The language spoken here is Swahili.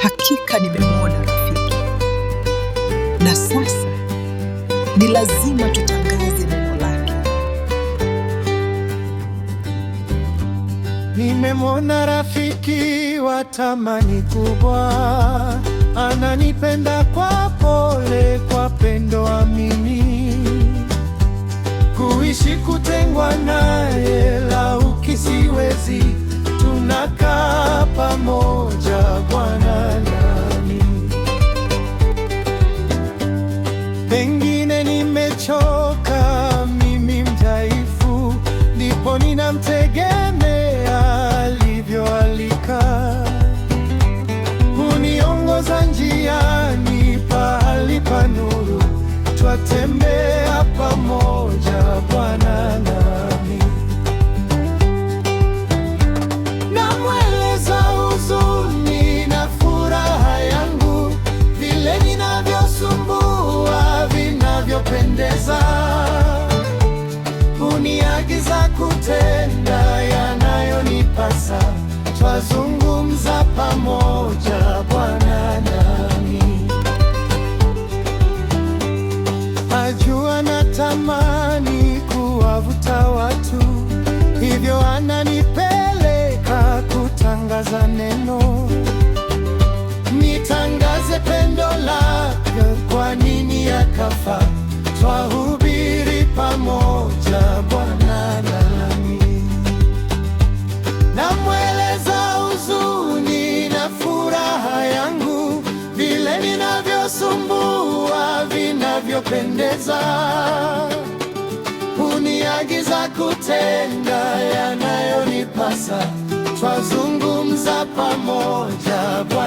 hakika nimemwona rafiki, na sasa ni lazima tutangaze neno lake. Nimemwona rafiki wa thamani kubwa, ananipenda kwa pole, kwa pendo amini. Kuishi kutengwa naye lauki siwezi, tunakaa pamoja Bwana nami. Pengine nimechoka mimi mdhaifu, ndipo ninamtegemea alivyoalika. Huniongoza njiani pahali pa nuru, twatembea pamoja Bwana nami. Namweleza huzuni na furaha yangu, vile ninavyosumbua vinavyopendeza. Huniagiza kutenda yanayonipasa, twazungumza pamoja Bwana nami. Ajua natamani kuwavuta watu, hivyo ananipeleka kutangaza neno. Nitangaze pendo lake, kwa nini akafa, twahubiri pamoja Bwana nami. Namweleza huzuni na furaha yangu, vile ninavyosumbua vinavyopendeza. Huniagiza kutenda yanayonipasa, twazungumza pamoja Bwana.